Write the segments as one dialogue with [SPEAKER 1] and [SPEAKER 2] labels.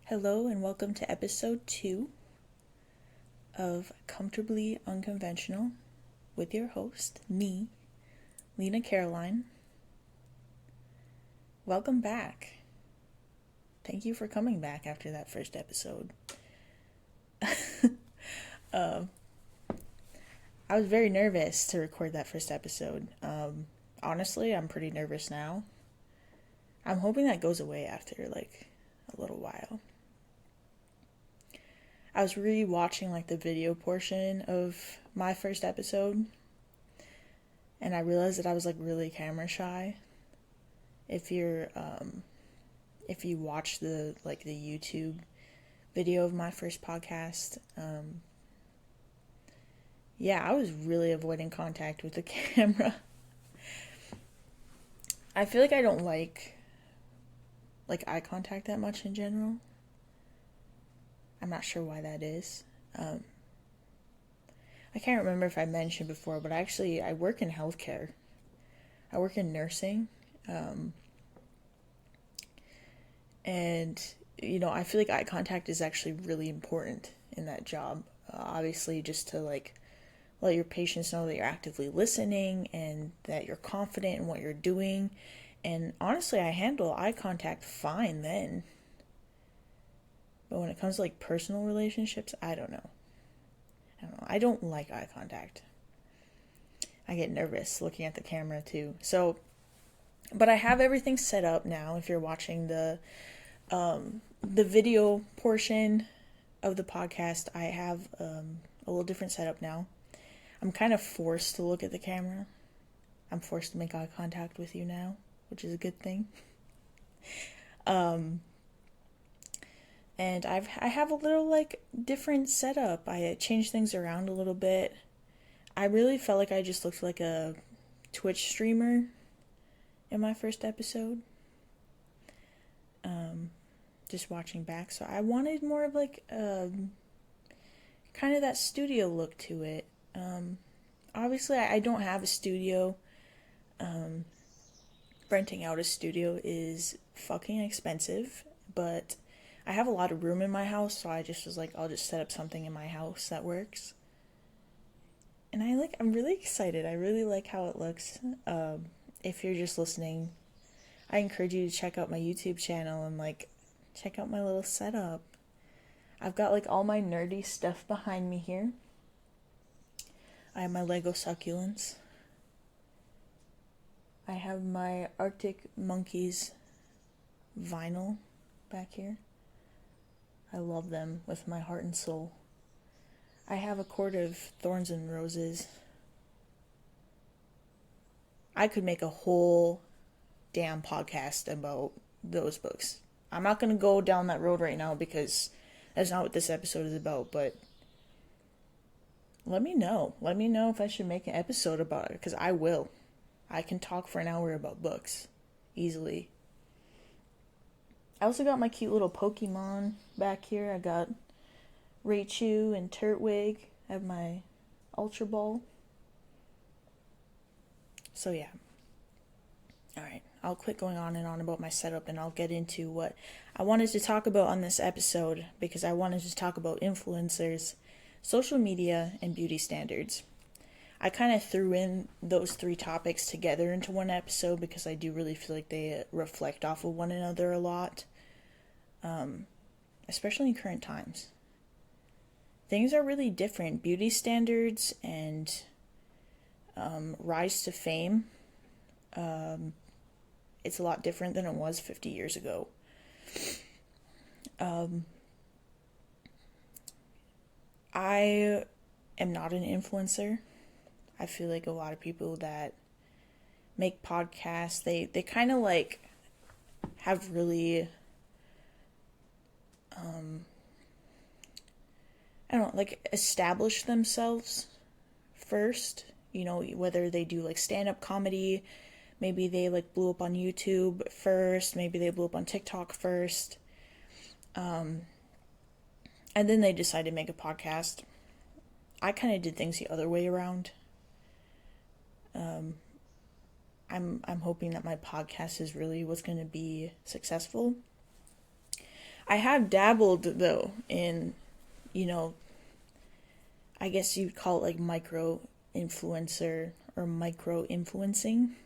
[SPEAKER 1] Hello and welcome to episode 2 of Comfortably Unconventional with your host, me, Lena Caroline. Welcome back. Thank you for coming back after that first episode. I was very nervous to record that first episode. Honestly, I'm pretty nervous now. I'm hoping that goes away after a little while. I was rewatching the video portion of my first episode, and I realized that I was really camera shy. If you watch the YouTube video of my first podcast, I was really avoiding contact with the camera. I feel like I don't like eye contact that much in general. I'm not sure why that is. I can't remember if I mentioned before, but I work in healthcare. I work in nursing. And, I feel like eye contact is actually really important in that job. Obviously, just to let your patients know that you're actively listening and that you're confident in what you're doing. And honestly, I handle eye contact fine then. But when it comes to personal relationships, I don't know. I don't like eye contact. I get nervous looking at the camera too. So, but I have everything set up now. If you're watching the video portion of the podcast, I have a little different setup now. I'm kind of forced to look at the camera. I'm forced to make eye contact with you now, which is a good thing. And I have a little different setup. I changed things around a little bit. I really felt like I just looked like a Twitch streamer in my first episode. Just watching back. So I wanted more of kind of that studio look to it. Obviously I don't have a studio. Renting out a studio is fucking expensive, but I have a lot of room in my house, so I just was I'll just set up something in my house that works. And I'm really excited. I really like how it looks. If you're just listening, I encourage you to check out my YouTube channel and check out my little setup. I've got all my nerdy stuff behind me here. I have my Lego succulents. I have my Arctic Monkeys vinyl back here. I love them with my heart and soul. I have a quart of Thorns and Roses. I could make a whole damn podcast about those books. I'm not going to go down that road right now because that's not what this episode is about, but let me know. Let me know if I should make an episode about it, because I will. I can talk for an hour about books easily. I also got my cute little Pokemon back here. I got Raichu and Turtwig. I have my Ultra Ball. So yeah. Alright, I'll quit going on and on about my setup and I'll get into what I wanted to talk about on this episode, because I wanted to talk about influencers, social media, and beauty standards. I kind of threw in those 3 topics together into one episode because I do really feel like they reflect off of one another a lot, especially in current times. Things are really different. Beauty standards and rise to fame, it's a lot different than it was 50 years ago. I am not an influencer. I feel like a lot of people that make podcasts, they kind of have really, established themselves first, whether they do stand-up comedy, maybe they blew up on YouTube first, maybe they blew up on TikTok first, and then they decided to make a podcast. I kind of did things the other way around. I'm hoping that my podcast is really what's going to be successful. I have dabbled though in, you know, I guess you'd call it like micro influencer or micro influencing.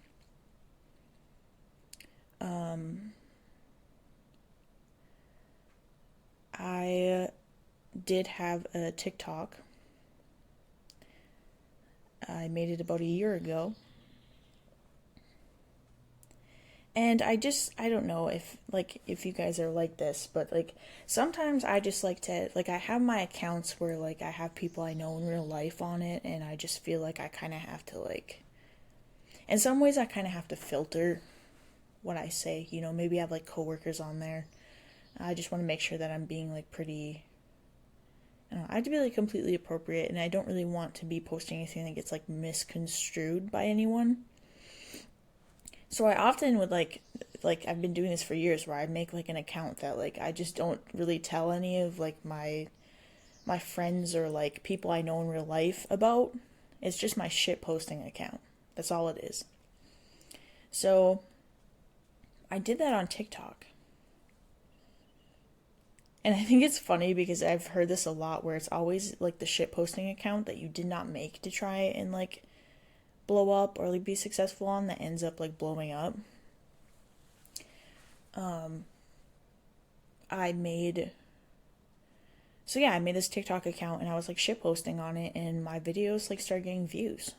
[SPEAKER 1] I did have a TikTok. I made it about a year ago. And I don't know if you guys are like this, but like sometimes I just like to, like I have my accounts where like I have people I know in real life on it, and I just feel like I kind of have to like, in some ways I kind of have to filter what I say. You know, maybe I have like coworkers on there. I just want to make sure that I'm being like pretty, I don't know, I have to be like completely appropriate, and I don't really want to be posting anything that gets like misconstrued by anyone. So I often would like I've been doing this for years where I make like an account that like I just don't really tell any of like my friends or like people I know in real life about. It's just my shit posting account. That's all it is. So I did that on TikTok. And I think it's funny because I've heard this a lot where it's always like the shit posting account that you did not make to try and like blow up or like be successful on that ends up like blowing up. I made I made this TikTok account and I was like shit posting on it, and my videos like started getting views.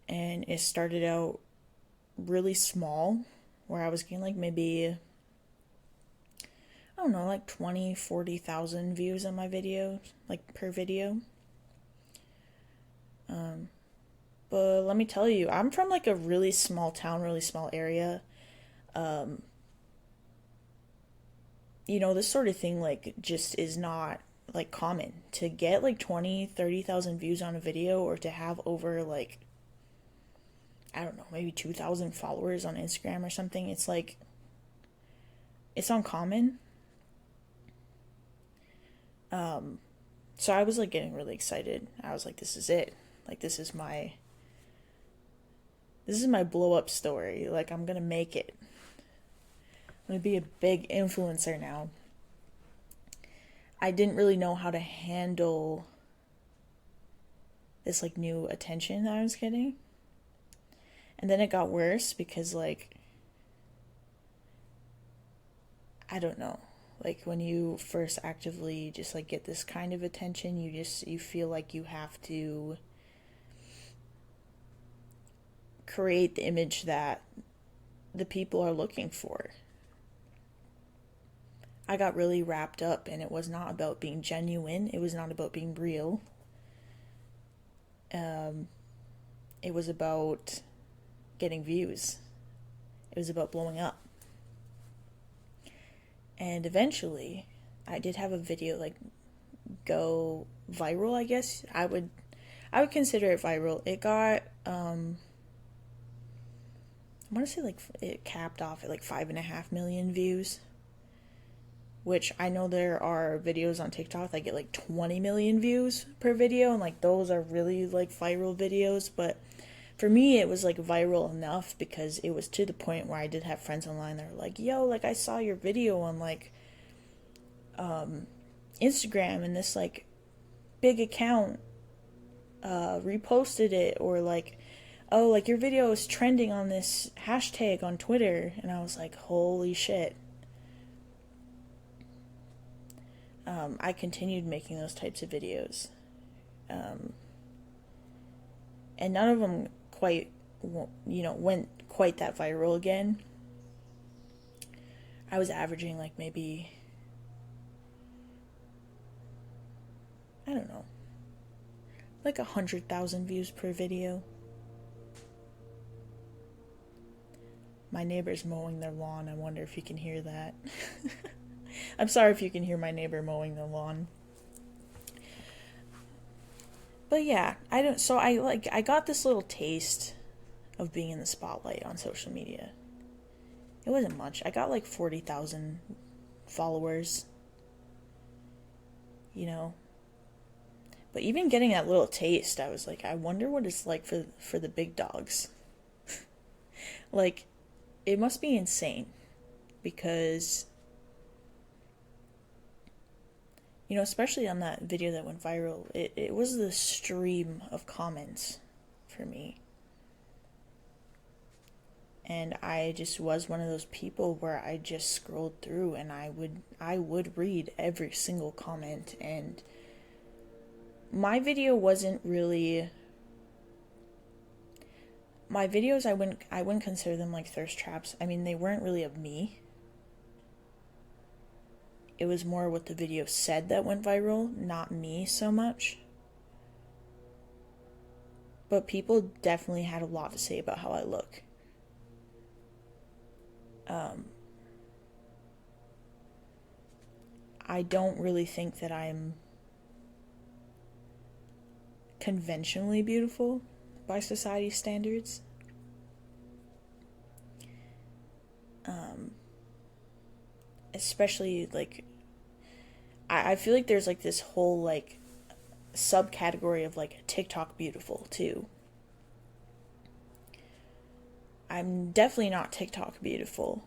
[SPEAKER 1] And it started out really small where I was getting like maybe, I don't know, like 20, 40,000 views on my videos, like per video. But let me tell you, I'm from like a really small town, really small area. You know, this sort of thing like just is not like common to get like 20, 30,000 views on a video, or to have over like, I don't know, maybe 2,000 followers on Instagram or something. It's like, it's uncommon. So I was like getting really excited. I was like, this is it. Like, this is my blow up story. Like, I'm gonna make it. I'm gonna be a big influencer now. I didn't really know how to handle this like new attention that I was getting. And then it got worse because like, I don't know. Like when you first actively just like get this kind of attention, you feel like you have to create the image that the people are looking for. I got really wrapped up, and it was not about being genuine. It was not about being real. It was about getting views. It was about blowing up. And eventually, I did have a video like go viral, I guess. I would consider it viral. It got I want to say like it capped off at like 5.5 million views, which I know there are videos on TikTok that get like 20 million views per video, and like those are really like viral videos. But for me, it was like viral enough because it was to the point where I did have friends online that were like, yo, like I saw your video on like Instagram, and this like big account reposted it, or like, oh, like your video is trending on this hashtag on Twitter. And I was like, holy shit. I continued making those types of videos. And none of them quite, went quite that viral again. I was averaging like maybe, I don't know, like 100,000 views per video. My neighbor's mowing their lawn. I wonder if you can hear that. I'm sorry if you can hear my neighbor mowing the lawn. But yeah, I got this little taste of being in the spotlight on social media. It wasn't much. I got like 40,000 followers. You know. But even getting that little taste, I was like, I wonder what it's like for the big dogs. Like, it must be insane because especially on that video that went viral, it was the stream of comments for me. And I just was one of those people where I just scrolled through and I would read every single comment. And my video wasn't really, my videos, I wouldn't consider them like thirst traps. I mean, they weren't really of me. It was more what the video said that went viral, not me so much. But people definitely had a lot to say about how I look. I don't really think that I'm conventionally beautiful by society's standards. Especially, like, I feel like there's, like, this whole, like, subcategory of, like, TikTok beautiful, too. I'm definitely not TikTok beautiful.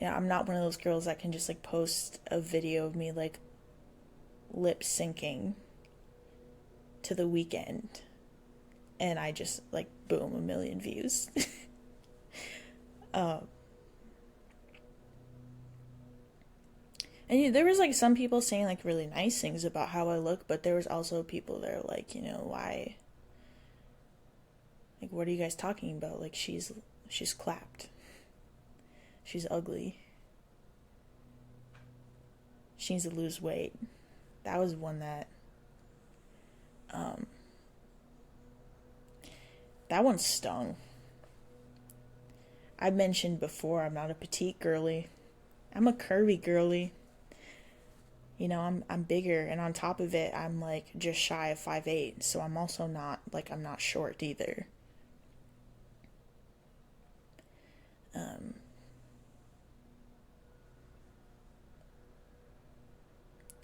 [SPEAKER 1] I'm not one of those girls that can just, like, post a video of me, like, lip syncing to The Weeknd, and I just, like, boom, 1 million views. And there was, like, some people saying, like, really nice things about how I look, but there was also people that are like, why, like, what are you guys talking about? Like, she's clapped. She's ugly. She needs to lose weight. That was one that one stung. I mentioned before, I'm not a petite girly. I'm a curvy girly. I'm bigger, and on top of it, I'm, like, just shy of 5'8", so I'm also not, like, I'm not short either.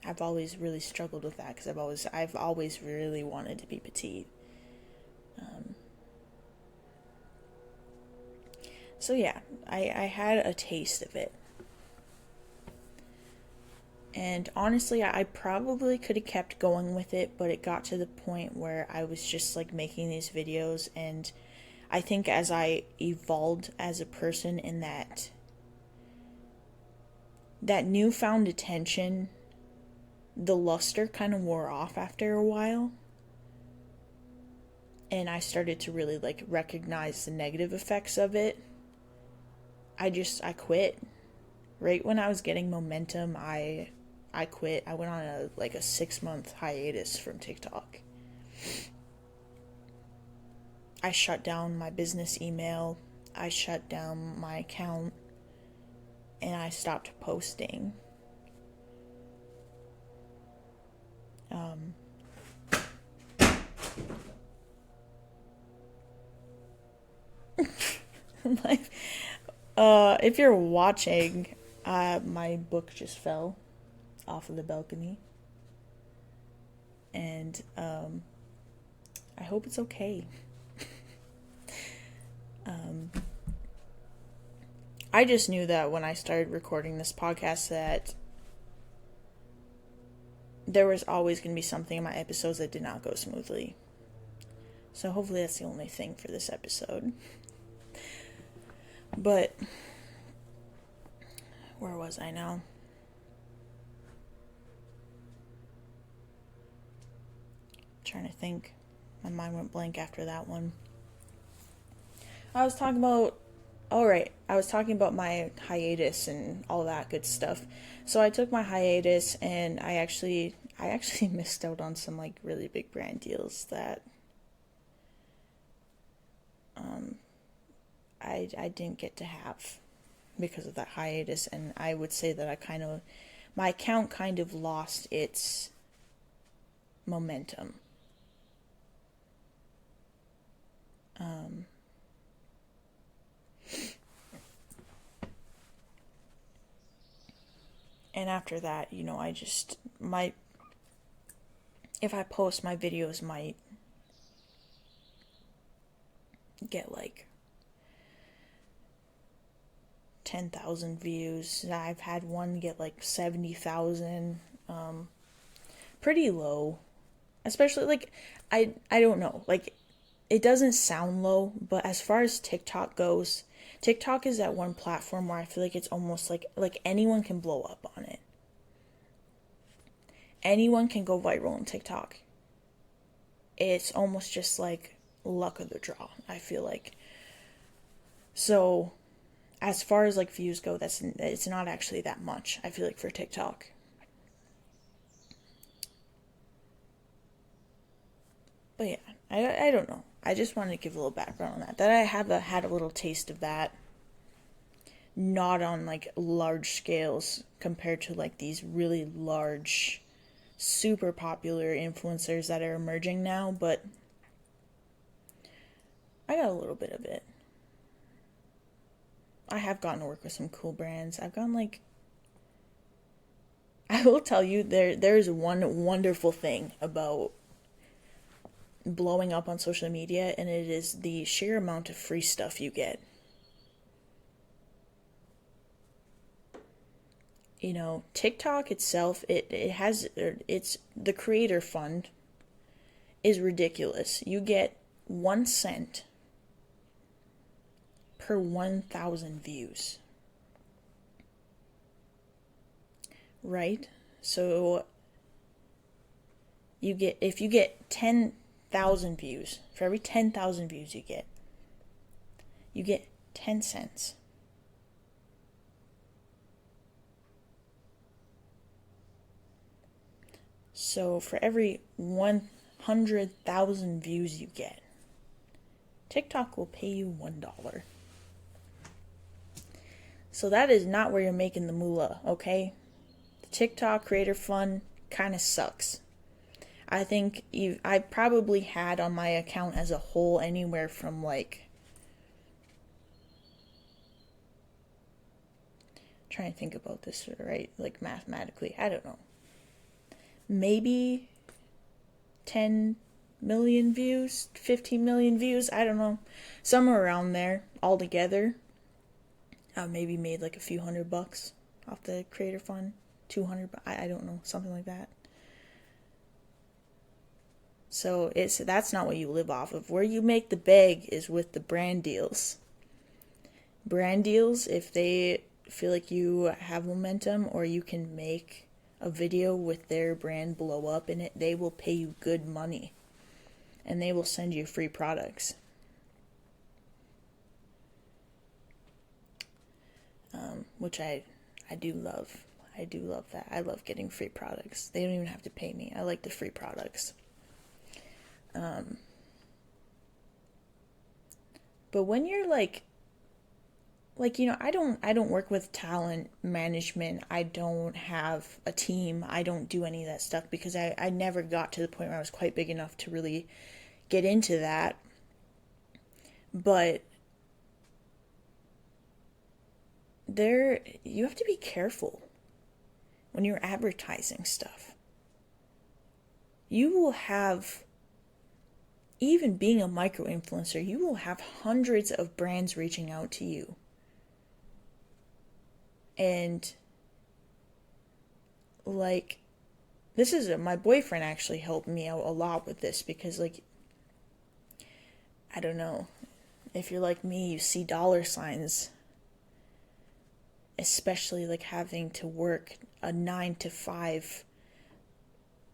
[SPEAKER 1] I've always really struggled with that because I've always really wanted to be petite. So yeah, I had a taste of it. And honestly, I probably could have kept going with it, but it got to the point where I was just, like, making these videos, and I think as I evolved as a person in that newfound attention, the luster kind of wore off after a while. And I started to really, like, recognize the negative effects of it. I quit. Right when I was getting momentum, I quit. I went on a 6-month hiatus from TikTok. I shut down my business email. I shut down my account. And I stopped posting. If you're watching, my book just fell off of the balcony. And I hope it's okay. I just knew that when I started recording this podcast that there was always going to be something in my episodes that did not go smoothly. So hopefully that's the only thing for this episode. But where was I now? Trying to think. My mind went blank after that one. I was talking about my hiatus and all that good stuff. So I took my hiatus, and I actually missed out on some, like, really big brand deals that I didn't get to have because of that hiatus. And I would say that my account kind of lost its momentum. And after that, I just might, if I post, my videos might get like 10,000 views. I've had one get like 70,000. pretty low. Especially like I don't know. Like it doesn't sound low, but as far as TikTok goes, TikTok is that one platform where I feel like it's almost like anyone can blow up on it. Anyone can go viral on TikTok. It's almost just like luck of the draw, I feel like. So, as far as like views go, it's not actually that much, I feel like, for TikTok. But yeah, I don't know. I just wanted to give a little background on that. That I have had a little taste of that, not on like large scales compared to like these really large, super popular influencers that are emerging now, but I got a little bit of it. I have gotten to work with some cool brands. I've gotten like I will tell you there's one wonderful thing about blowing up on social media, and it is the sheer amount of free stuff you get. You know, TikTok itself, it has it's the creator fund is ridiculous. You get 1 cent per 1,000 views. Right? So if you get 10,000 views, for every 10,000 views you get 10 cents. So for every 100,000 views you get, TikTok will pay you $1. So that is not where you're making the moolah, okay? The TikTok creator fund kind of sucks. I think I probably had on my account as a whole anywhere from like, trying to think about this right, like mathematically, I don't know, maybe 10 million views, 15 million views, I don't know, somewhere around there altogether. I maybe made like a few $100 off the creator fund, 200, I don't know, something like that. So that's not what you live off of. Where you make the bag is with the brand deals. Brand deals, if they feel like you have momentum or you can make a video with their brand blow up in it, they will pay you good money. And they will send you free products. Which I do love. I do love that. I love getting free products. They don't even have to pay me. I like the free products. But when you're like you know, I don't work with talent management. I don't have a team. I don't do any of that stuff because I never got to the point where I was quite big enough to really get into that. But you have to be careful when you're advertising stuff. You will have, even being a micro influencer, you will have hundreds of brands reaching out to you. And like, my boyfriend actually helped me out a lot with this because, like, I don't know, if you're like me, you see dollar signs, especially like having to work a 9 to 5,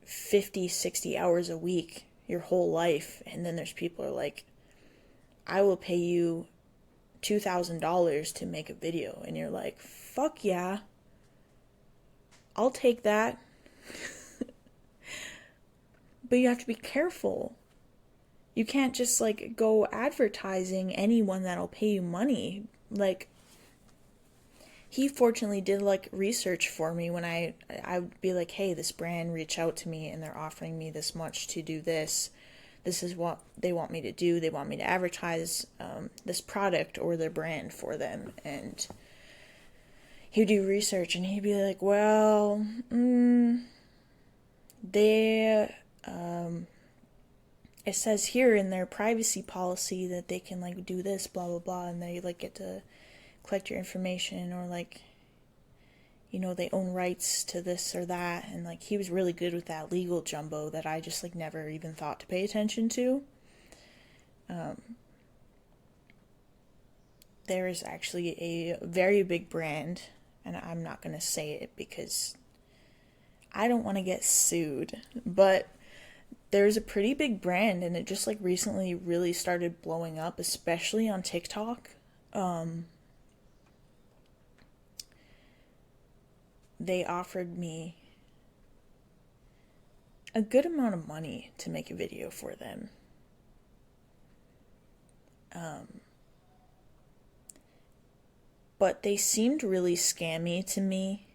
[SPEAKER 1] 50, 60 hours a week your whole life. And then there's people who are like, I will pay you $2,000 to make a video. And you're like, fuck yeah, I'll take that. But you have to be careful. You can't just like go advertising anyone that'll pay you money. Like, he fortunately did like research for me when I would be like, hey, this brand reached out to me and they're offering me this much to do this. This is what they want me to do. They want me to advertise this product or their brand for them. And he'd do research and he'd be like, well, it says here in their privacy policy that they can like do this, blah, blah, blah. And they like get to collect your information, or like, they own rights to this or that, and like he was really good with that legal jumbo that I just like never even thought to pay attention to. There is actually a very big brand, and I'm not going to say it because I don't want to get sued, but there's a pretty big brand, and it just like recently really started blowing up, especially on TikTok. They offered me a good amount of money to make a video for them. But they seemed really scammy to me,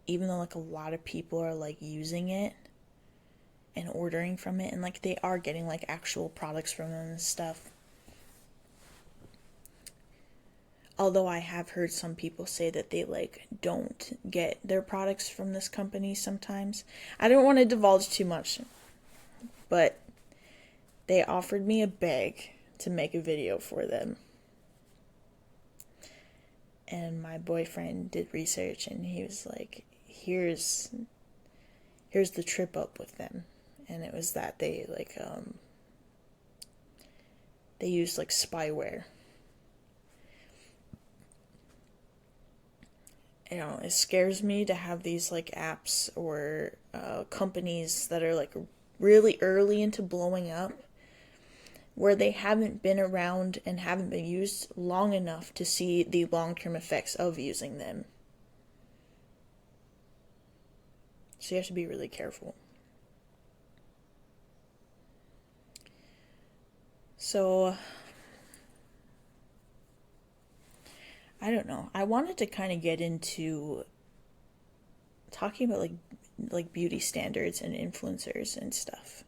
[SPEAKER 1] even though like a lot of people are like using it and ordering from it, and like they are getting like actual products from them and stuff. Although I have heard some people say that they like don't get their products from this company sometimes. I don't want to divulge too much, but they offered me a bag to make a video for them. And my boyfriend did research, and he was like, here's the trip up with them. And it was that they like they used like spyware. It scares me to have these like apps or companies that are like really early into blowing up, where they haven't been around and haven't been used long enough to see the long-term effects of using them. So you have to be really careful. So, I don't know. I wanted to kind of get into talking about like beauty standards and influencers and stuff.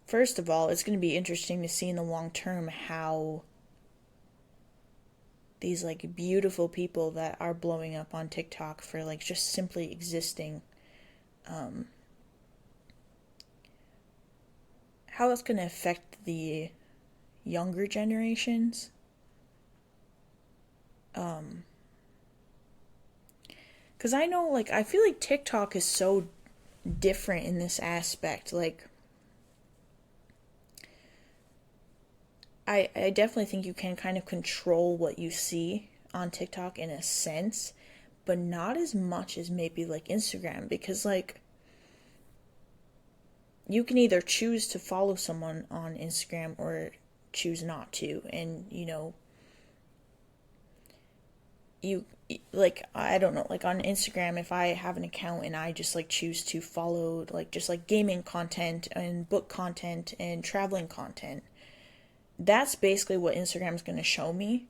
[SPEAKER 1] First of all, it's going to be interesting to see in the long term how these like beautiful people that are blowing up on TikTok for like just simply existing, how that's going to affect the younger generations. Because I know, like, I feel like TikTok is so different in this aspect. Like, I definitely think you can kind of control what you see on TikTok in a sense, but not as much as maybe like Instagram, because like you can either choose to follow someone on Instagram or choose not to, and you like, I don't know, like on Instagram, if I have an account and I just like choose to follow like just like gaming content and book content and traveling content, that's basically what Instagram's going to show me.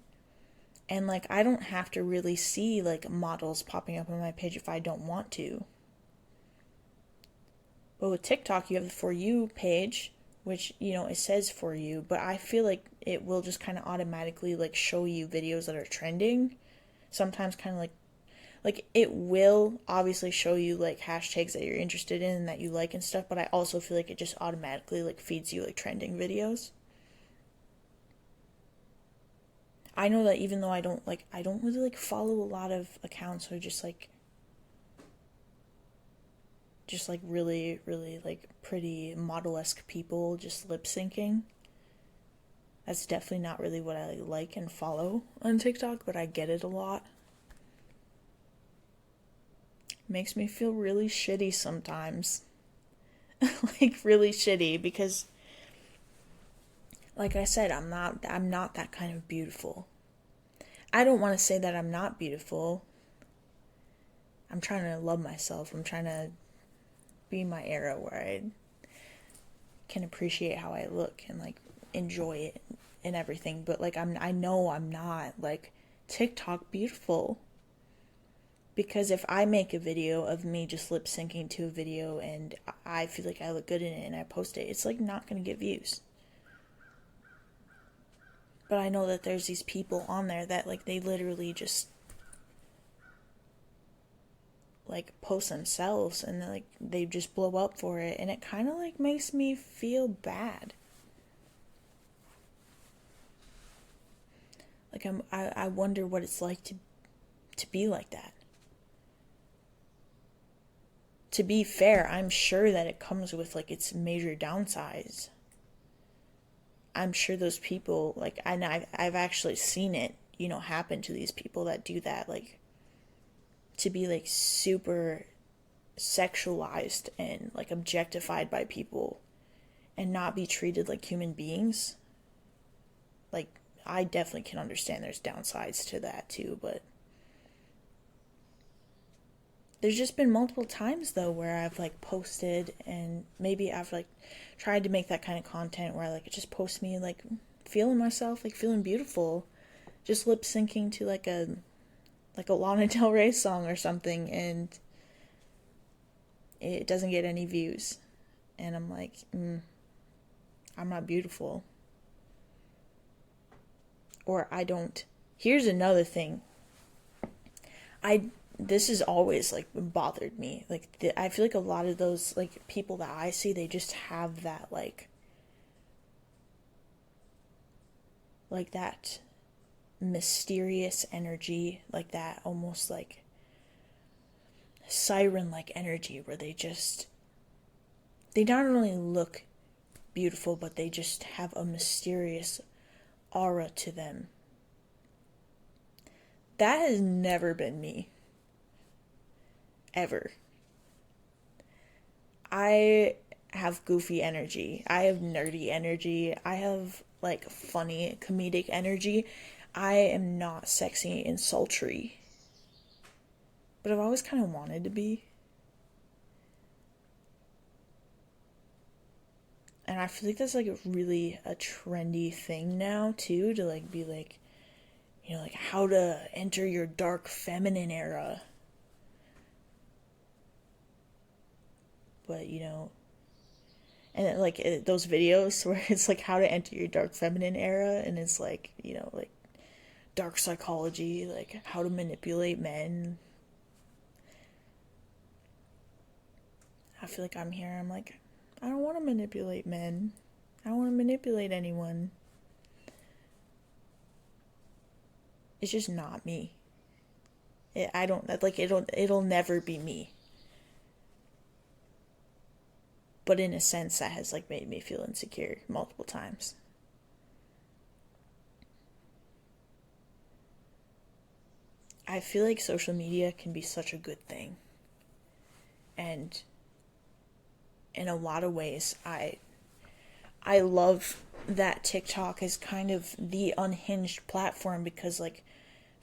[SPEAKER 1] And like I don't have to really see like models popping up on my page if I don't want to. But with TikTok, you have the For You page, which, it says For You, but I feel like it will just kind of automatically like show you videos that are trending. Sometimes kind of like it will obviously show you like hashtags that you're interested in and that you like and stuff, but I also feel like it just automatically like feeds you like trending videos. I know that even though I don't really like follow a lot of accounts or just like really really like pretty model-esque people just lip syncing. That's definitely not really what I like and follow on TikTok, but I get it a lot. Makes me feel really shitty sometimes. Like really shitty, because like I said, I'm not that kind of beautiful. I don't want to say that I'm not beautiful. I'm trying to love myself. I'm trying to be in my era where I can appreciate how I look and like enjoy it and everything. But like I know I'm not like TikTok beautiful. Because if I make a video of me just lip syncing to a video and I feel like I look good in it and I post it, it's like not going to get views. But I know that there's these people on there that like they literally just like post themselves and like they just blow up for it, and it kind of like makes me feel bad. Like I wonder what it's like to be like that. To be fair, I'm sure that it comes with like its major downsides. I'm sure those people, like, I've actually seen it, happen to these people that do that, like, to be like super sexualized and like objectified by people and not be treated like human beings. Like, I definitely can understand there's downsides to that too, but there's just been multiple times though where I've like posted and maybe I've like tried to make that kind of content where I like just post me like feeling myself, like feeling beautiful, just lip syncing to like a Lana Del Rey song or something, and it doesn't get any views. And I'm like, I'm not beautiful. Or I don't. Here's another thing. This has always like bothered me. Like I feel like a lot of those like people that I see, they just have that like that mysterious energy, like that almost like siren like energy where they not only look beautiful, but they just have a mysterious aura to them. That has never been me. Ever. I have goofy energy. I have nerdy energy. I have like funny comedic energy. I am not sexy and sultry. But I've always kind of wanted to be. And I feel like that's like really a trendy thing now too, to like be like, like how to enter your dark feminine era. But and like those videos where it's like how to enter your dark feminine era, and it's like like dark psychology, like how to manipulate men. I feel like I'm here, I'm like, I don't want to manipulate men. I don't want to manipulate anyone. It's just not me. I don't like it'll never be me. But in a sense that has like made me feel insecure multiple times. I feel like social media can be such a good thing. And in a lot of ways, I love that TikTok is kind of the unhinged platform because like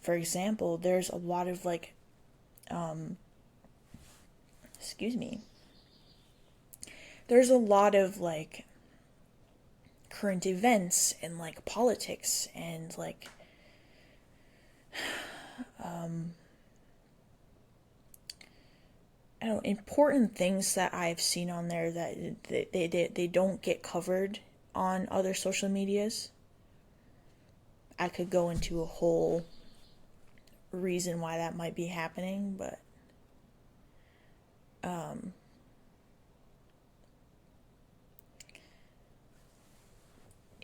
[SPEAKER 1] for example, there's a lot of like excuse me. There's a lot of like current events and like politics and like I don't know, important things that I've seen on there that they don't get covered on other social medias. I could go into a whole reason why that might be happening, but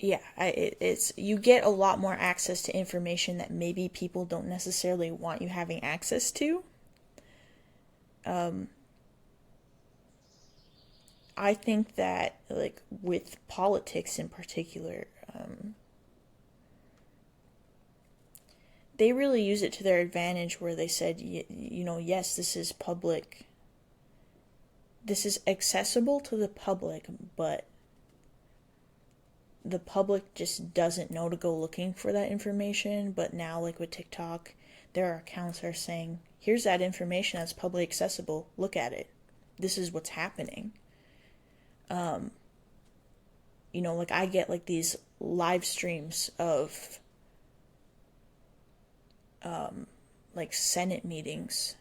[SPEAKER 1] yeah, it's you get a lot more access to information that maybe people don't necessarily want you having access to. I think that like with politics in particular, they really use it to their advantage where they said, yes, this is public. This is accessible to the public, but the public just doesn't know to go looking for that information. But now, like with TikTok, there are accounts that are saying, here's that information that's publicly accessible. Look at it. This is what's happening. Like I get like these live streams of like Senate meetings.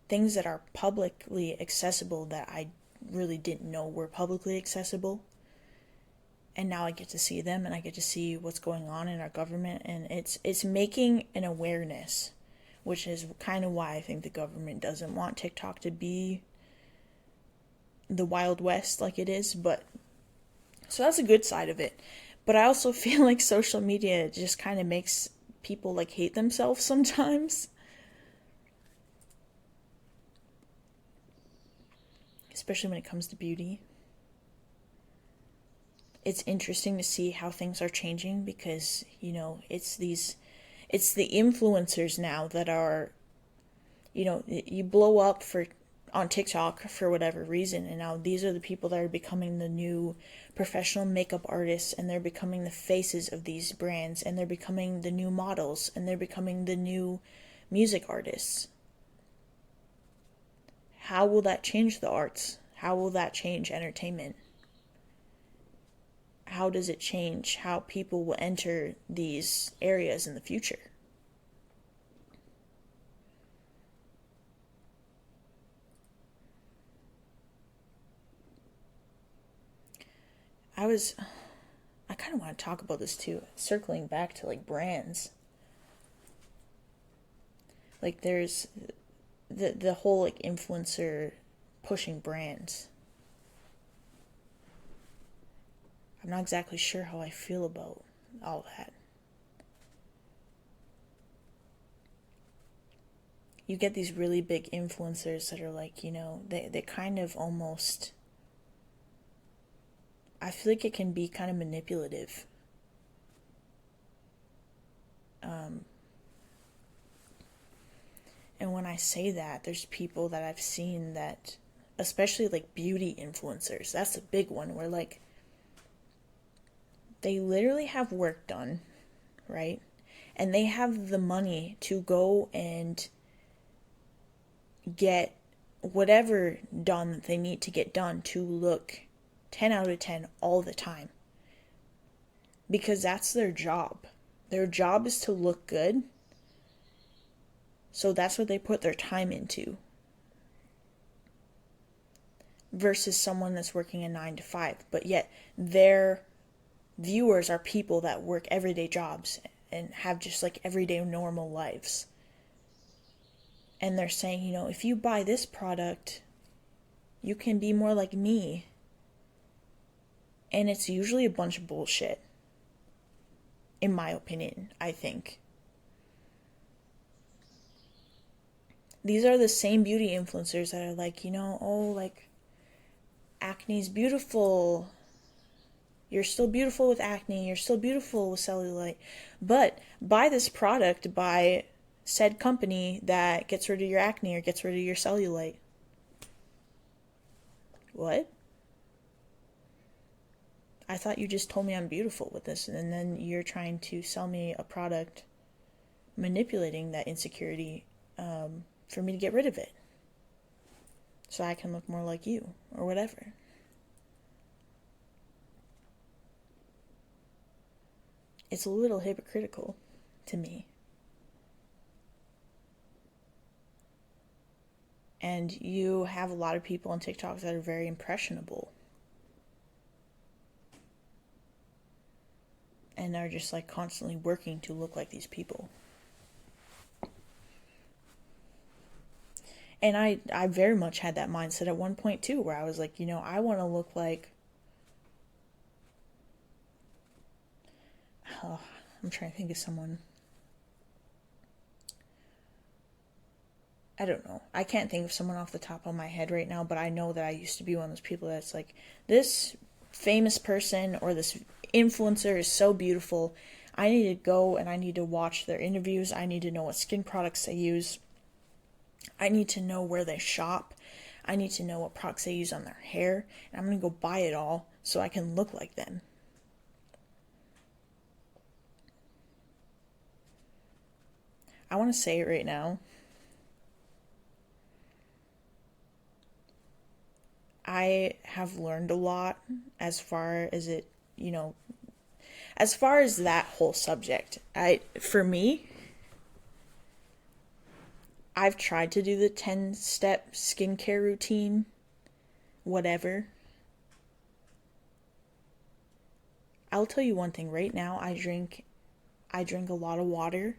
[SPEAKER 1] Things that are publicly accessible that I really didn't know were publicly accessible. And now I get to see them and I get to see what's going on in our government, and it's making an awareness, which is kind of why I think the government doesn't want TikTok to be the Wild West like it is, but So that's a good side of it. But I also feel like social media just kind of makes people like hate themselves sometimes, especially when it comes to beauty. It's interesting to see how things are changing because, it's the influencers now that are, you blow up for on TikTok for whatever reason, and now these are the people that are becoming the new professional makeup artists, and they're becoming the faces of these brands, and they're becoming the new models, and they're becoming the new music artists. How will that change the arts? How will that change entertainment? How does it change how people will enter these areas in the future? I was I kind of want to talk about this too, circling back to like brands. Like there's the whole like influencer pushing brands. I'm not exactly sure how I feel about all that. You get these really big influencers that are like, they kind of almost, I feel like it can be kind of manipulative. And when I say that, there's people that I've seen that, especially like beauty influencers, that's a big one where like they literally have work done, right? And they have the money to go and get whatever done that they need to get done to look 10 out of 10 all the time. Because that's their job. Their job is to look good. So that's what they put their time into. Versus someone that's working a 9 to 5. But yet their viewers are people that work everyday jobs and have just like everyday normal lives. And they're saying, if you buy this product, you can be more like me. And it's usually a bunch of bullshit. In my opinion, I think. These are the same beauty influencers that are like, like, acne's beautiful. You're still beautiful with acne. You're still beautiful with cellulite. But buy this product by said company that gets rid of your acne or gets rid of your cellulite. What? I thought you just told me I'm beautiful with this, and then you're trying to sell me a product manipulating that insecurity for me to get rid of it so I can look more like you or whatever. It's a little hypocritical to me. And you have a lot of people on TikTok that are very impressionable and are just like constantly working to look like these people. And I very much had that mindset at one point too, where I was like, I want to look like, oh, I'm trying to think of someone. I don't know. I can't think of someone off the top of my head right now, but I know that I used to be one of those people that's like, this famous person or this influencer is so beautiful. I need to go and I need to watch their interviews. I need to know what skin products they use. I need to know where they shop. I need to know what products they use on their hair. And I'm going to go buy it all so I can look like them. I want to say it right now. I have learned a lot as far as it, as far as that whole subject. For me, I've tried to do the 10-step skincare routine, whatever. I'll tell you one thing right now, I drink a lot of water.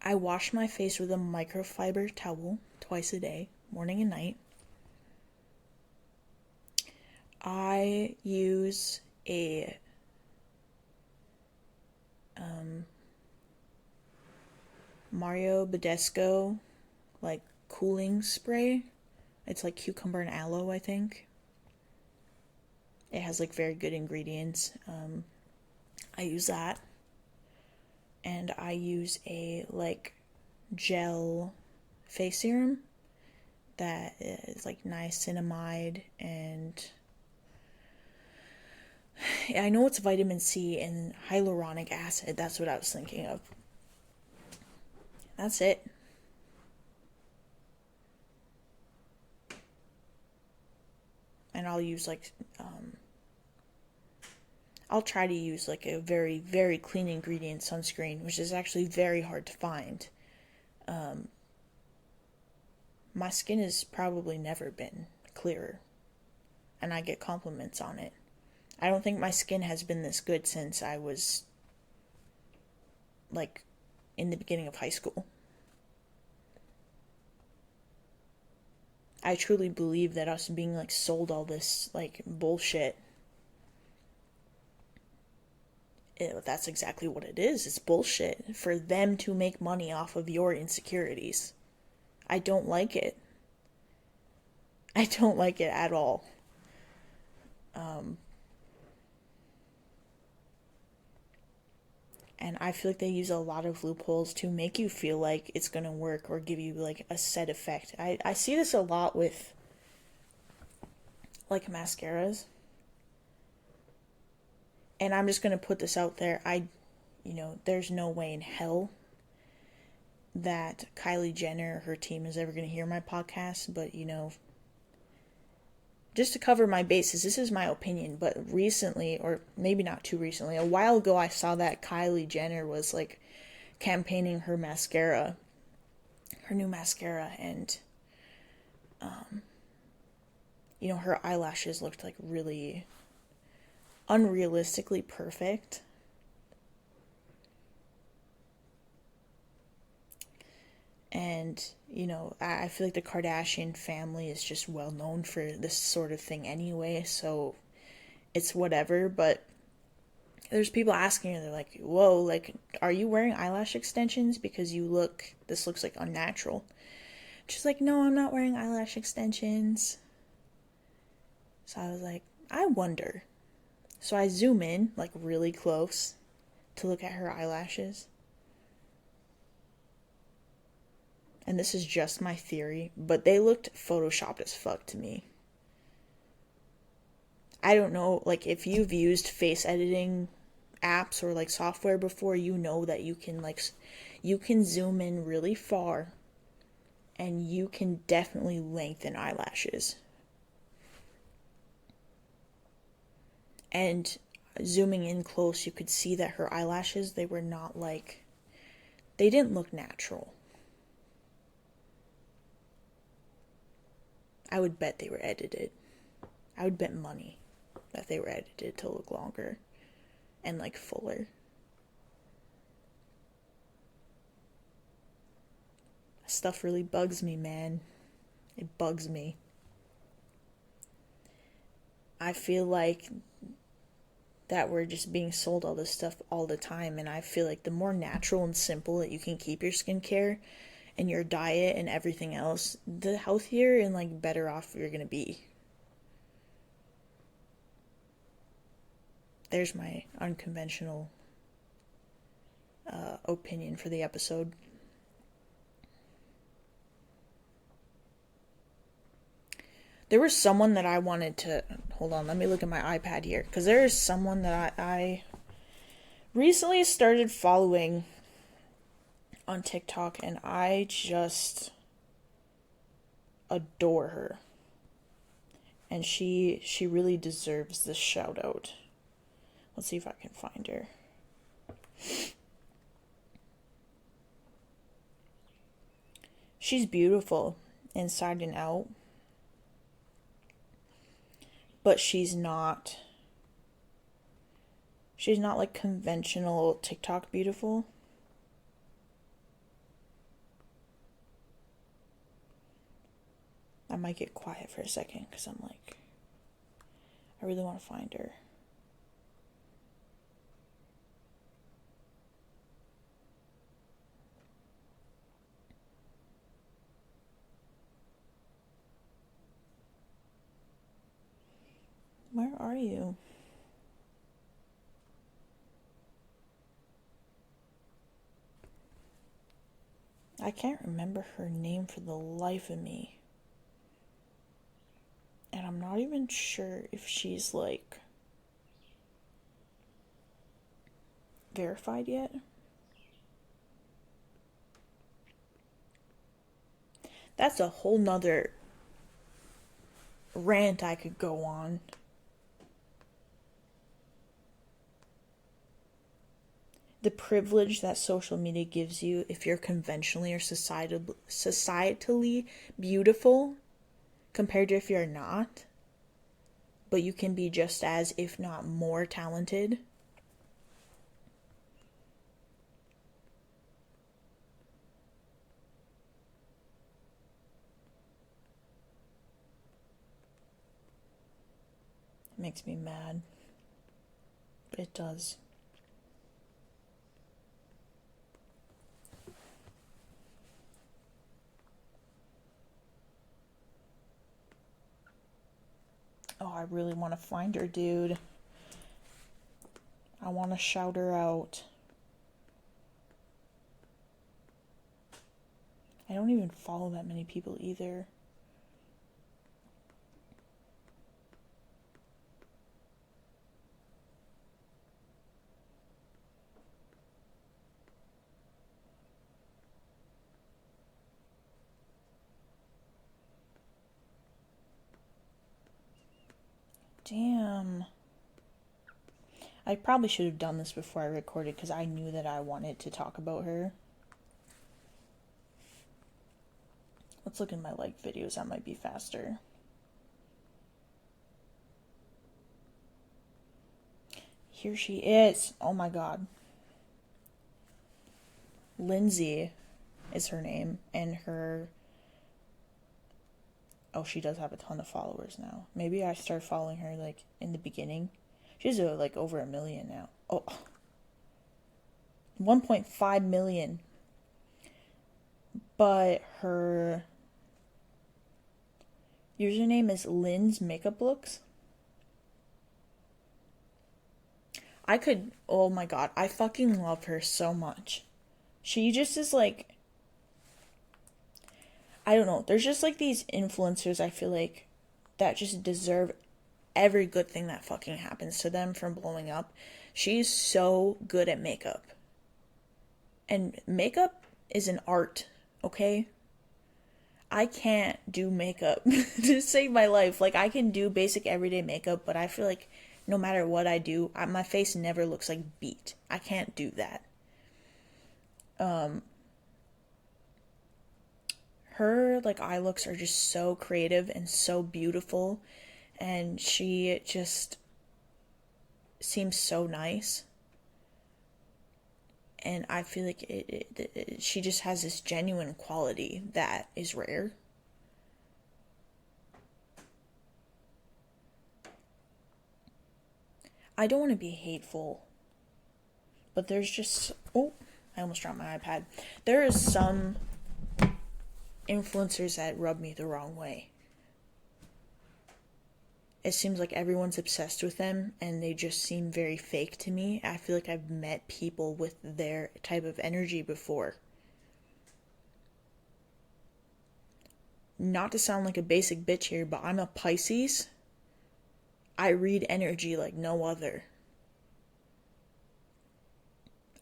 [SPEAKER 1] I wash my face with a microfiber towel twice a day, morning and night. I use a Mario Badescu like cooling spray. It's like cucumber and aloe, I think. It has like very good ingredients. I use that. And I use a like gel face serum that is like niacinamide, and I know it's vitamin C and hyaluronic acid. That's what I was thinking of. That's it. And I'll use like I'll try to use like a very, very clean ingredient sunscreen, which is actually very hard to find. My skin has probably never been clearer, and I get compliments on it. I don't think my skin has been this good since I was like in the beginning of high school. I truly believe that us being like sold all this like bullshit, that's exactly what it is. It's bullshit for them to make money off of your insecurities. I don't like it. I don't like it at all. And I feel like they use a lot of loopholes to make you feel like it's gonna work or give you like a set effect. I see this a lot with like mascaras. And I'm just gonna put this out there. There's no way in hell that Kylie Jenner or her team is ever gonna hear my podcast, but just to cover my bases, this is my opinion, but recently, or maybe not too recently, a while ago, I saw that Kylie Jenner was like campaigning her mascara, her new mascara, and her eyelashes looked like really unrealistically perfect. And, I feel like the Kardashian family is just well known for this sort of thing anyway, so it's whatever. But there's people asking her, they're like, whoa, like, are you wearing eyelash extensions? Because this looks like unnatural. She's like, no, I'm not wearing eyelash extensions. So I was like, I wonder. So I zoom in, like, really close to look at her eyelashes. And this is just my theory, but they looked photoshopped as fuck to me. I don't know, like, if you've used face editing apps or like software before, you know that you can zoom in really far and you can definitely lengthen eyelashes. And zooming in close, you could see that her eyelashes, they didn't look natural. I would bet they were edited. I would bet money that they were edited to look longer and like fuller. Stuff really bugs me, man. It bugs me. I feel like that we're just being sold all this stuff all the time, and I feel like the more natural and simple that you can keep your skincare and your diet and everything else, the healthier and like better off you're gonna be. There's my unconventional opinion for the episode. There was someone that I wanted to hold on. Let me look at my iPad here, because there is someone that I recently started following on TikTok, and I just adore her. And she really deserves this shout out. Let's see if I can find her. She's beautiful inside and out, but she's not like conventional TikTok beautiful. I might get quiet for a second because I'm like, I really want to find her. Where are you? I can't remember her name for the life of me. And I'm not even sure if she's like verified yet. That's a whole nother rant I could go on. The privilege that social media gives you if you're conventionally or societally beautiful compared to if you're not, but you can be just as, if not more, talented. It makes me mad. It does. Oh, I really want to find her, dude. I want to shout her out. I don't even follow that many people either. Damn. I probably should have done this before I recorded because I knew that I wanted to talk about her. Let's look in my like videos. That might be faster. Here she is. Oh my god. Lindsay is her name, and her... Oh, she does have a ton of followers now. Maybe I started following her like in the beginning. She's like over 1 million now. Oh, 1.5 million. But her username is Lynn's Makeup Looks. Oh my god, I fucking love her so much. She just is like, I don't know, there's just like these influencers I feel like that just deserve every good thing that fucking happens to them from blowing up. She's so good at makeup. And makeup is an art, okay? I can't do makeup to save my life. Like, I can do basic everyday makeup, but I feel like no matter what I do, my face never looks like beat. I can't do that. Her like eye looks are just so creative and so beautiful, and she just seems so nice. And I feel like she just has this genuine quality that is rare. I don't want to be hateful, but there's just... Oh, I almost dropped my iPad. There are some influencers that rub me the wrong way. It seems like everyone's obsessed with them, and they just seem very fake to me. I feel like I've met people with their type of energy before. Not to sound like a basic bitch here, but I'm a Pisces. I read energy like no other.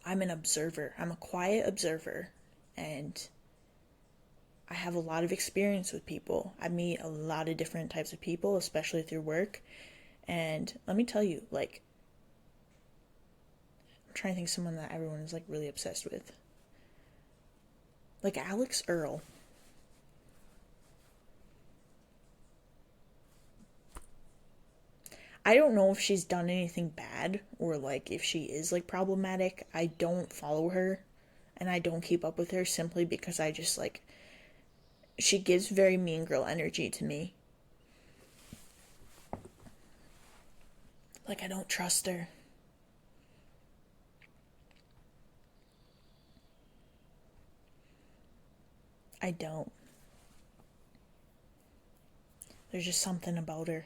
[SPEAKER 1] I'm an observer. I'm a quiet observer, and I have a lot of experience with people. I meet a lot of different types of people, especially through work. And let me tell you, like, I'm trying to think of someone that everyone is like really obsessed with. Like Alex Earl. I don't know if she's done anything bad or like if she is like problematic. I don't follow her and I don't keep up with her simply because I just like, she gives very mean girl energy to me. Like, I don't trust her. I don't. There's just something about her.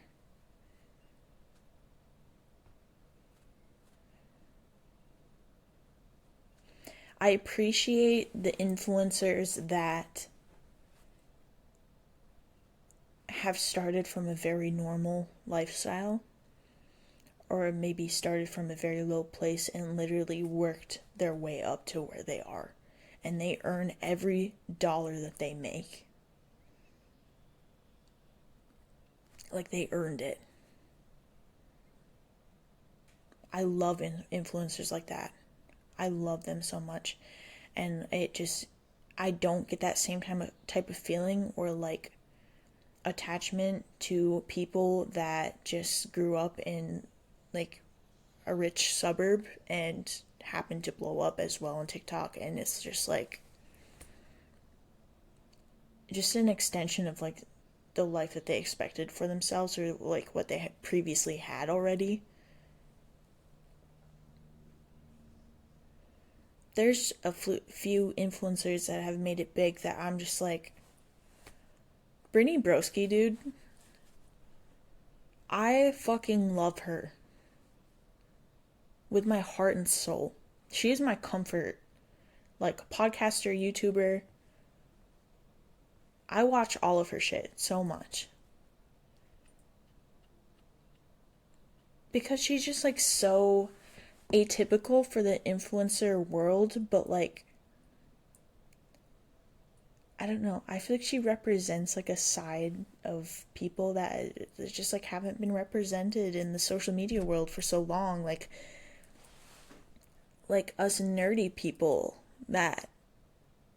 [SPEAKER 1] I appreciate the influencers that have started from a very normal lifestyle, or maybe started from a very low place and literally worked their way up to where they are. And they earn every dollar that they make. Like, they earned it. I love influencers like that. I love them so much. And I don't get that same type of feeling or like attachment to people that just grew up in like a rich suburb and happened to blow up as well on TikTok. And it's just like, just an extension of like the life that they expected for themselves, or like what they had previously had already. There's a few influencers that have made it big that I'm just like, Brittany Broski, dude. I fucking love her with my heart and soul. She is my comfort. Like, podcaster, YouTuber. I watch all of her shit so much. Because she's just like so atypical for the influencer world, but like, I don't know. I feel like she represents like a side of people that just like haven't been represented in the social media world for so long. Like us nerdy people that,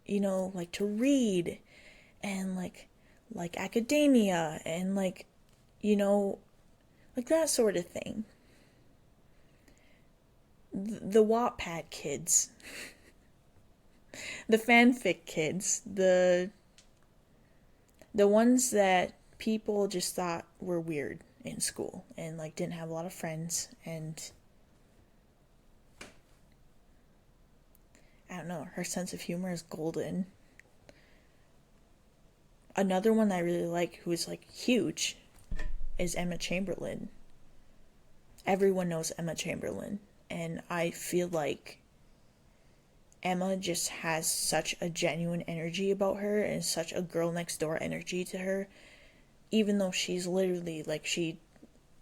[SPEAKER 1] you know, like to read and like academia and like, you know, like that sort of thing. The Wattpad kids, the fanfic kids, the ones that people just thought were weird in school and like didn't have a lot of friends, and I don't know, her sense of humor is golden. Another one that I really like, who is like huge, is Emma Chamberlain. Everyone knows Emma Chamberlain, and I feel like Emma just has such a genuine energy about her and such a girl next door energy to her, even though she's literally like, she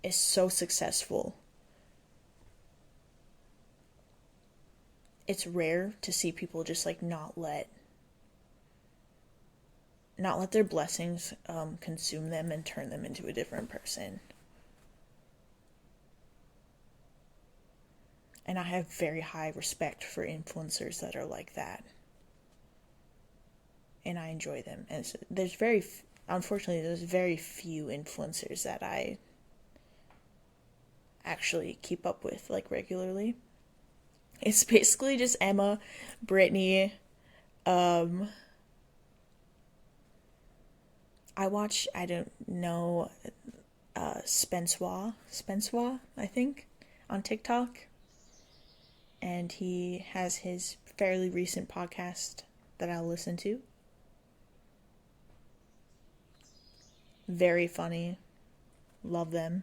[SPEAKER 1] is so successful. It's rare to see people just like not let their blessings consume them and turn them into a different person. And I have very high respect for influencers that are like that. And I enjoy them. And so unfortunately, there's very few influencers that I actually keep up with like regularly. It's basically just Emma, Brittany. I don't know, Spensois, I think, on TikTok. And he has his fairly recent podcast that I'll listen to. Very funny. Love them.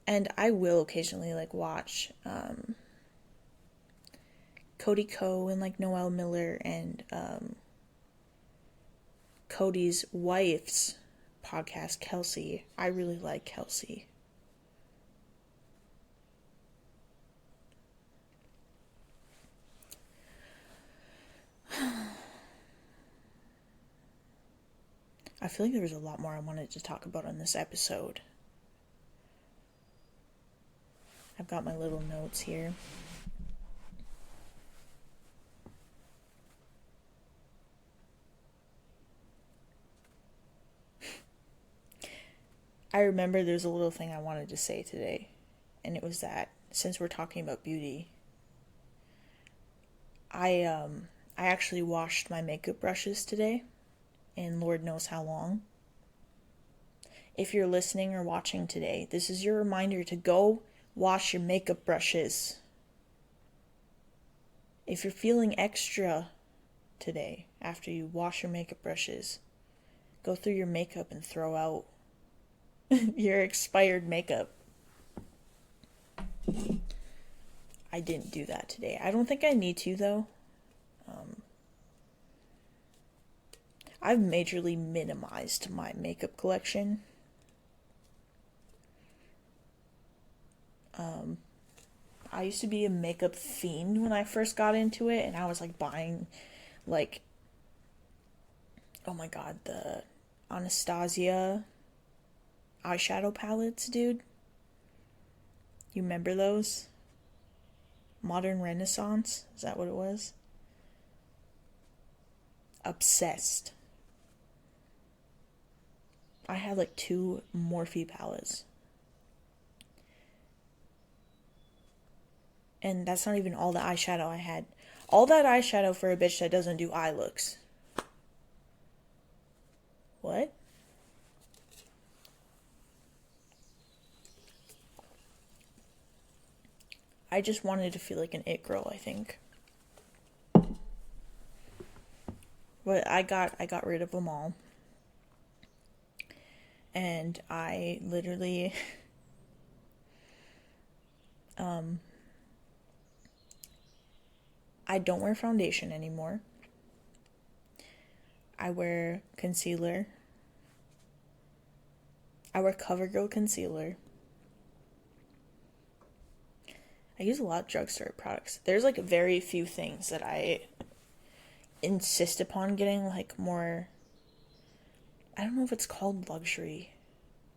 [SPEAKER 1] And I will occasionally like watch Cody Ko and like Noelle Miller and Cody's wife's podcast, Kelsey. I really like Kelsey. I feel like there was a lot more I wanted to talk about on this episode. I've got my little notes here. I remember there's a little thing I wanted to say today, and it was that since we're talking about beauty, I actually washed my makeup brushes today. in Lord knows how long. If you're listening or watching today, this is your reminder to go wash your makeup brushes. If you're feeling extra today after you wash your makeup brushes, go through your makeup and throw out your expired makeup. I didn't do that today. I don't think I need to, though. I've majorly minimized my makeup collection. I used to be a makeup fiend when I first got into it, and I was like buying, like, oh my god, the Anastasia eyeshadow palettes, dude. You remember those? Modern Renaissance? Is that what it was? Obsessed. I had like 2 Morphe palettes. And that's not even all the eyeshadow I had. All that eyeshadow for a bitch that doesn't do eye looks. What? I just wanted to feel like an it girl, I think. But I got rid of them all. And I literally I don't wear foundation anymore. I wear concealer. I wear CoverGirl concealer. I use a lot of drugstore products. There's like very few things that I insist upon getting like more. I don't know if it's called luxury.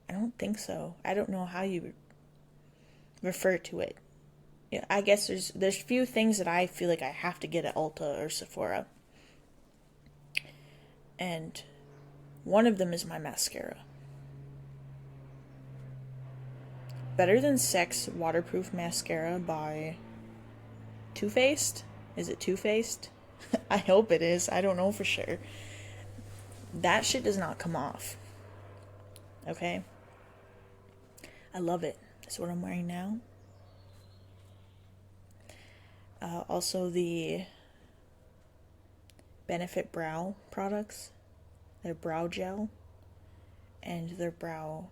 [SPEAKER 1] I don't think so. I don't know how you refer to it. Yeah, I guess there's few things that I feel like I have to get at Ulta or Sephora. And one of them is my mascara. Better Than Sex waterproof mascara by Too Faced. Is it Too Faced? I hope it is. I don't know for sure. That shit does not come off. Okay? I love it. That's what I'm wearing now. Also the Benefit Brow products. Their brow gel and their brow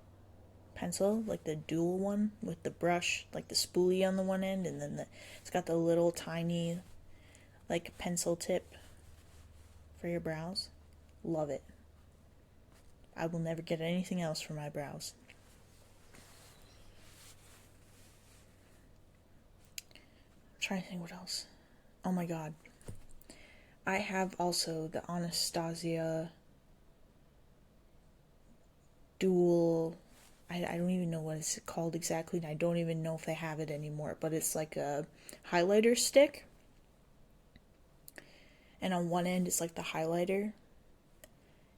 [SPEAKER 1] pencil, like the dual one with the brush, like the spoolie on the one end, and then it's got the little tiny like pencil tip for your brows. Love it. I will never get anything else for my brows. I'm trying to think what else. Oh my god. I have also the Anastasia dual. I don't even know what it's called exactly, and I don't even know if they have it anymore, but it's like a highlighter stick. And on one end it's like the highlighter.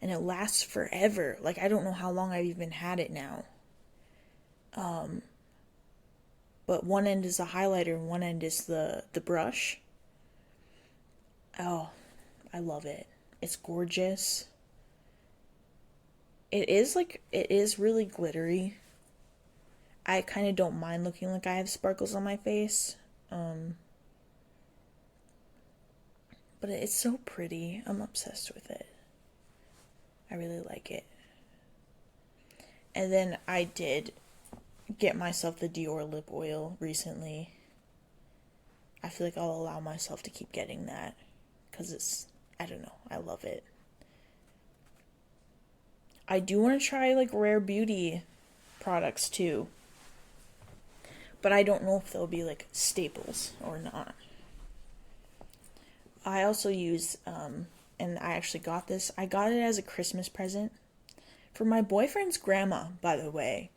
[SPEAKER 1] And it lasts forever. Like, I don't know how long I've even had it now. But one end is the highlighter and one end is the brush. Oh, I love it. It's gorgeous. It is really glittery. I kind of don't mind looking like I have sparkles on my face. But it's so pretty. I'm obsessed with it. I really like it. And then I did get myself the Dior lip oil recently. I feel like I'll allow myself to keep getting that because I don't know, I love it. I do want to try like Rare Beauty products too, but I don't know if they'll be like staples or not. I also use, and I actually got this, I got it as a Christmas present for my boyfriend's grandma, by the way.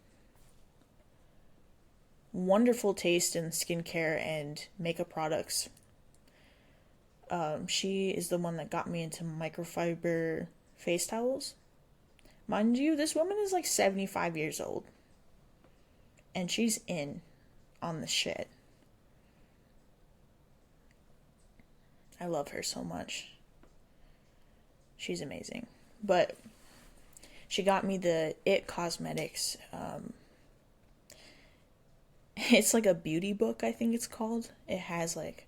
[SPEAKER 1] Wonderful taste in skincare and makeup products. She is the one that got me into microfiber face towels. Mind you, this woman is like 75 years old. And she's in on the shit. I love her so much. She's amazing. But she got me the It Cosmetics. It's like a beauty book, I think it's called. It has like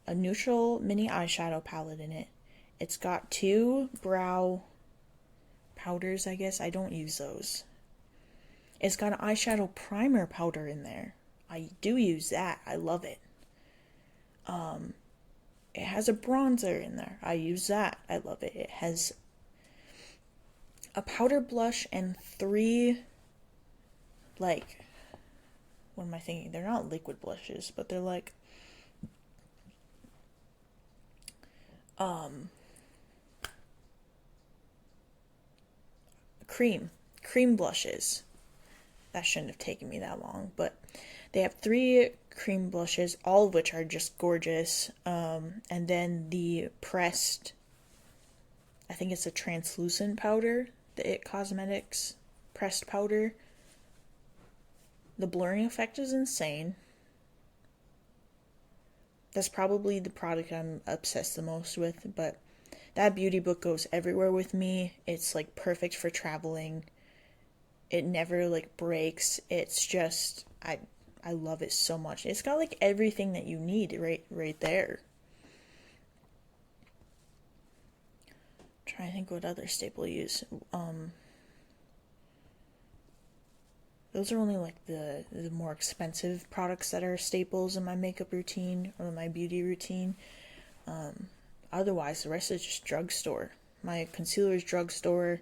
[SPEAKER 1] a neutral mini eyeshadow palette in it. It's got 2 brow powders, I guess. I don't use those. It's got an eyeshadow primer powder in there. I do use that. I love it. It has a bronzer in there. I use that. I love it. It has a powder blush and 3, like, what am I thinking? They're not liquid blushes, but they're like cream blushes. That shouldn't have taken me that long, but they have 3 cream blushes, all of which are just gorgeous. And then the pressed, I think it's a translucent powder, the It Cosmetics pressed powder. The blurring effect is insane. That's probably the product I'm obsessed the most with, but that beauty book goes everywhere with me. It's like perfect for traveling. It never like breaks. It's just I love it so much. It's got like everything that you need right there. I'm trying to think what other staple I use. Those are only like the more expensive products that are staples in my makeup routine or my beauty routine. Otherwise, the rest is just drugstore. My concealer is drugstore.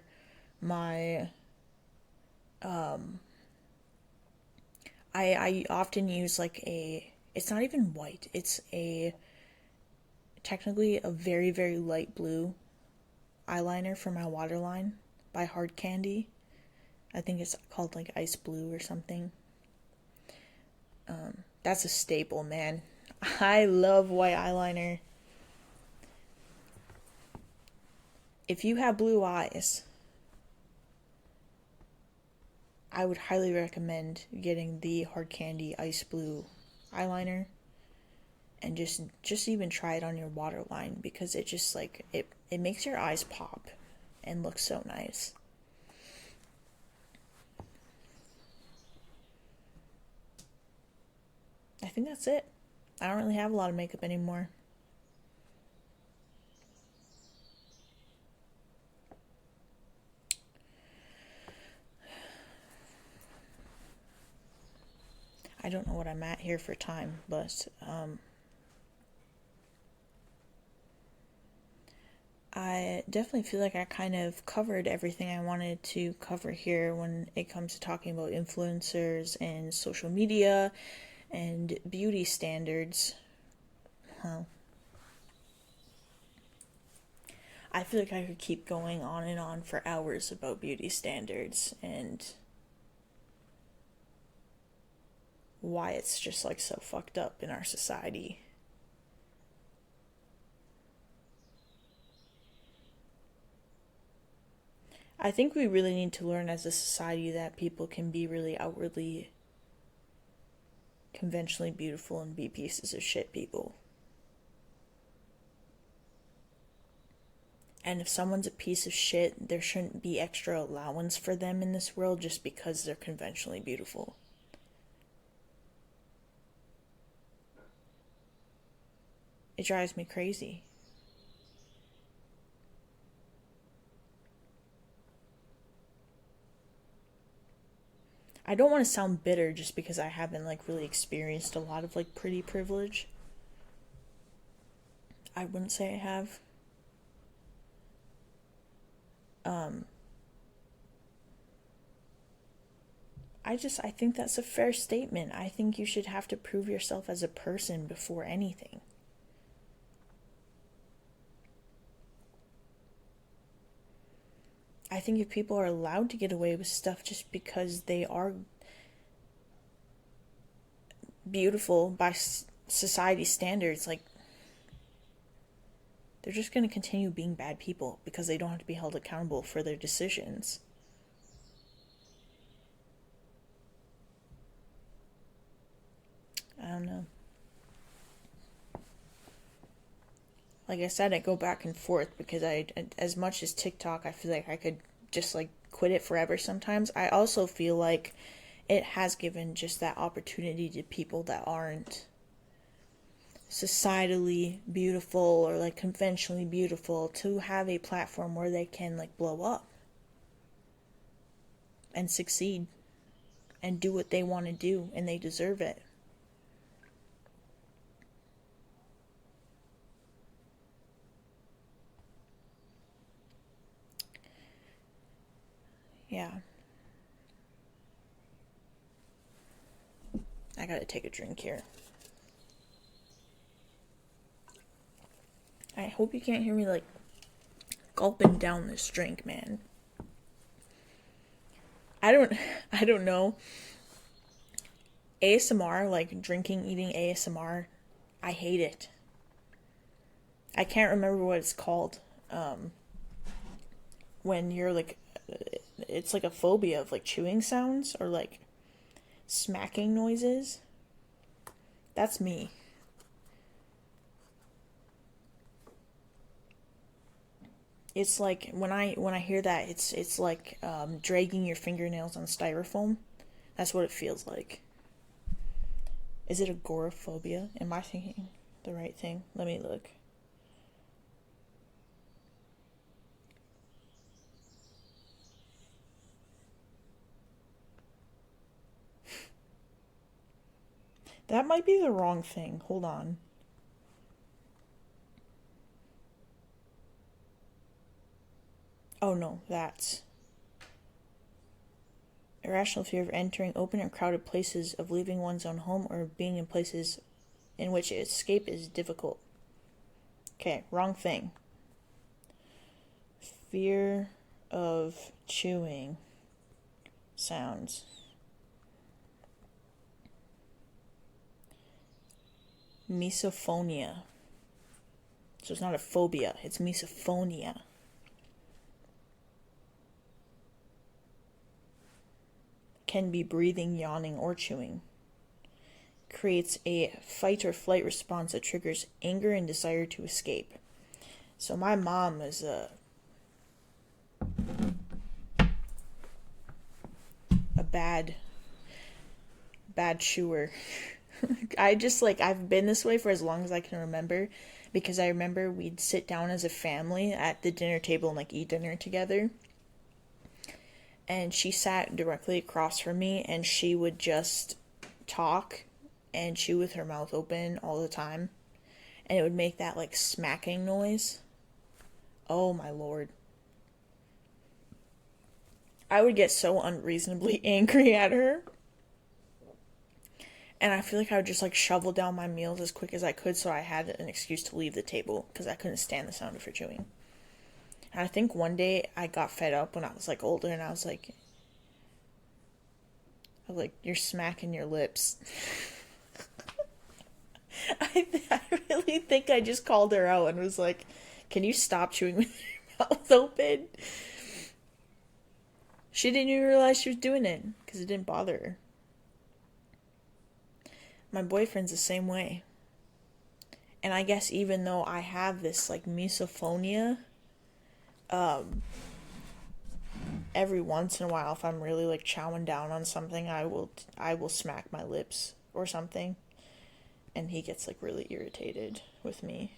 [SPEAKER 1] My I often use like it's not even white. It's technically a very, very light blue eyeliner for my waterline by Hard Candy. I think it's called like Ice Blue or something. That's a staple, man. I love white eyeliner. If you have blue eyes, I would highly recommend getting the Hard Candy Ice Blue eyeliner and just even try it on your waterline, because it just like it makes your eyes pop and look so nice. I think that's it. I don't really have a lot of makeup anymore. I don't know what I'm at here for time, but I definitely feel like I kind of covered everything I wanted to cover here when it comes to talking about influencers and social media and beauty standards. Huh. I feel like I could keep going on and on for hours about beauty standards and why it's just like so fucked up in our society. I think we really need to learn as a society that people can be really outwardly conventionally beautiful and be pieces of shit people. And if someone's a piece of shit, there shouldn't be extra allowance for them in this world just because they're conventionally beautiful. It drives me crazy. I don't want to sound bitter just because I haven't like really experienced a lot of like pretty privilege. I wouldn't say I have. I think that's a fair statement. I think you should have to prove yourself as a person before anything. I think if people are allowed to get away with stuff just because they are beautiful by society standards, like they're just going to continue being bad people because they don't have to be held accountable for their decisions. I don't know. like I said, I go back and forth because as much as TikTok, I feel like I could just like quit it forever sometimes. I also feel like it has given just that opportunity to people that aren't societally beautiful or like conventionally beautiful to have a platform where they can like blow up and succeed and do what they want to do, and they deserve it. Yeah. I gotta take a drink here. I hope you can't hear me like gulping down this drink, man. I don't I don't know. ASMR, like drinking, eating ASMR, I hate it. I can't remember what it's called. When you're like, it's like a phobia of like chewing sounds or like smacking noises. That's me. It's like when I hear that, it's like dragging your fingernails on styrofoam. That's what it feels like. Is it agoraphobia? Am I thinking the right thing? Let me look. That might be the wrong thing. Hold on. Oh no, that's irrational fear of entering open or crowded places, of leaving one's own home, or being in places in which escape is difficult. Okay, wrong thing. Fear of chewing sounds. Misophonia. So it's not a phobia, it's misophonia. Can be breathing, yawning, or chewing. Creates a fight or flight response that triggers anger and desire to escape. So my mom is a bad chewer. I just like I've been this way for as long as I can remember, because I remember we'd sit down as a family at the dinner table and like eat dinner together. And she sat directly across from me, and she would just talk and chew with her mouth open all the time. And it would make that like smacking noise. Oh my lord. I would get so unreasonably angry at her. And I feel like I would just like shovel down my meals as quick as I could so I had an excuse to leave the table because I couldn't stand the sound of her chewing. And I think one day I got fed up when I was like older, and I was like, you're smacking your lips. I really think I just called her out and was like, can you stop chewing with your mouth open? She didn't even realize she was doing it because it didn't bother her. My boyfriend's the same way. And I guess even though I have this like misophonia, every once in a while, if I'm really like chowing down on something, I will smack my lips or something, and he gets like really irritated with me.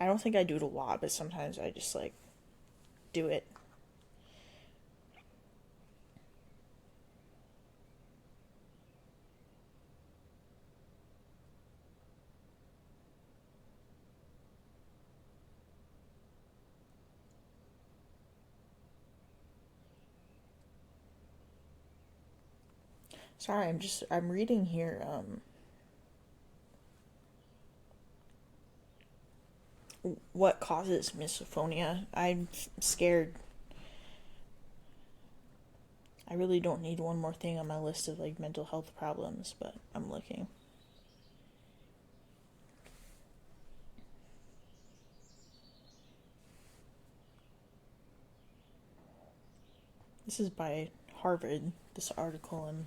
[SPEAKER 1] I don't think I do it a lot, but sometimes I just like do it. Sorry, I'm reading here what causes misophonia. I'm scared. I really don't need one more thing on my list of like mental health problems, but I'm looking. This is by Harvard, this article I'm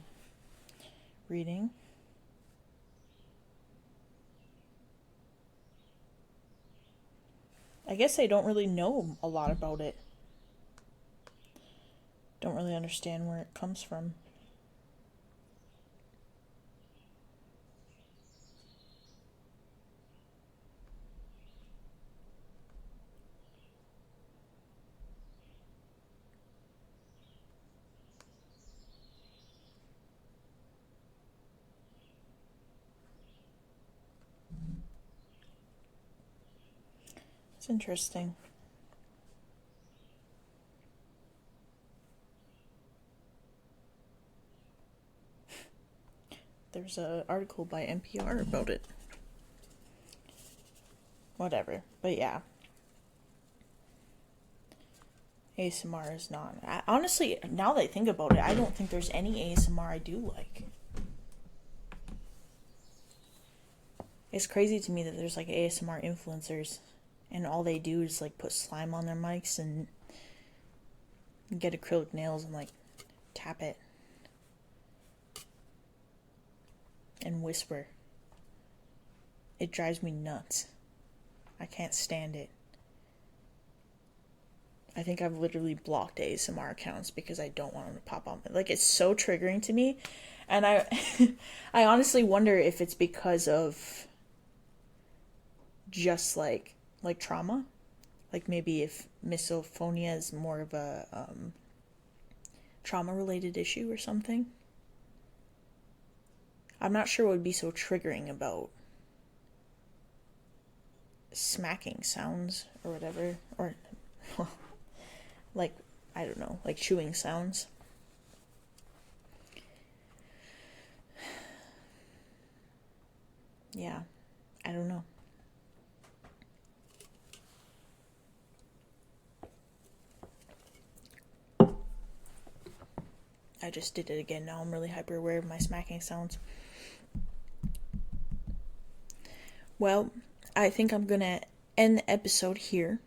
[SPEAKER 1] reading. I guess I don't really know a lot about it. Don't really understand where it comes from. It's interesting. There's an article by NPR about it. Whatever. But yeah. ASMR is not. Honestly, now that I think about it, I don't think there's any ASMR I do like. It's crazy to me that there's like ASMR influencers and all they do is like put slime on their mics and get acrylic nails and like tap it and whisper. It drives me nuts. I can't stand it. I think I've literally blocked ASMR accounts because I don't want them to pop up. Like, it's so triggering to me. And I I honestly wonder if it's because of just like trauma. Like maybe if misophonia is more of a trauma related issue or something. I'm not sure what would be so triggering about smacking sounds or whatever. Or like, I don't know, like chewing sounds. Yeah, I don't know. I just did it again. Now I'm really hyper aware of my smacking sounds. Well, I think I'm gonna end the episode here.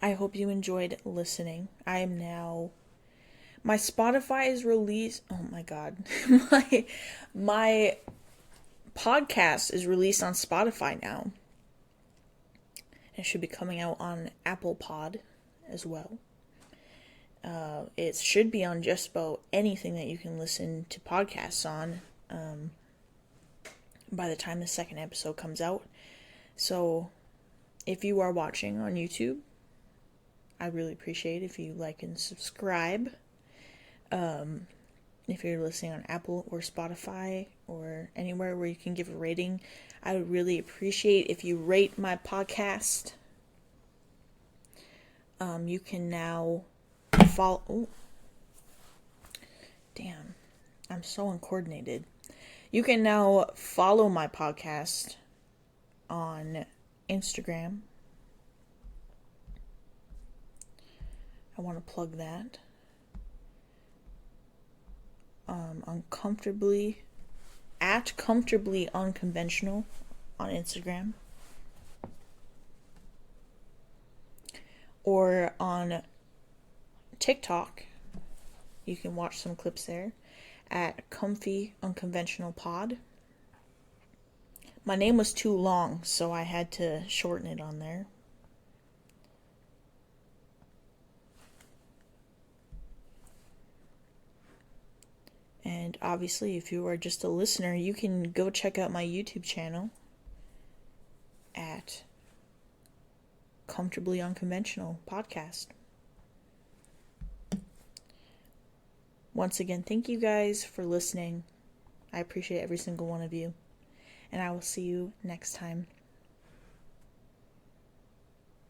[SPEAKER 1] I hope you enjoyed listening. I am now. My Spotify is released. Oh my god, my podcast is released on Spotify now. It should be coming out on Apple Pod as well. It should be on just about anything that you can listen to podcasts on by the time the second episode comes out. So if you are watching on YouTube, I really appreciate if you like and subscribe. If you're listening on Apple or Spotify or anywhere where you can give a rating, I would really appreciate if you rate my podcast. You can now follow. Oh, damn, I'm so uncoordinated. You can now follow my podcast on Instagram. I want to plug that. Uncomfortably unconventional on Instagram. Or on TikTok. You can watch some clips there at Comfy Unconventional Pod. My name was too long, so I had to shorten it on there. And obviously, if you are just a listener, you can go check out my YouTube channel at Comfortably Unconventional Podcast. Once again, thank you guys for listening. I appreciate every single one of you. And I will see you next time.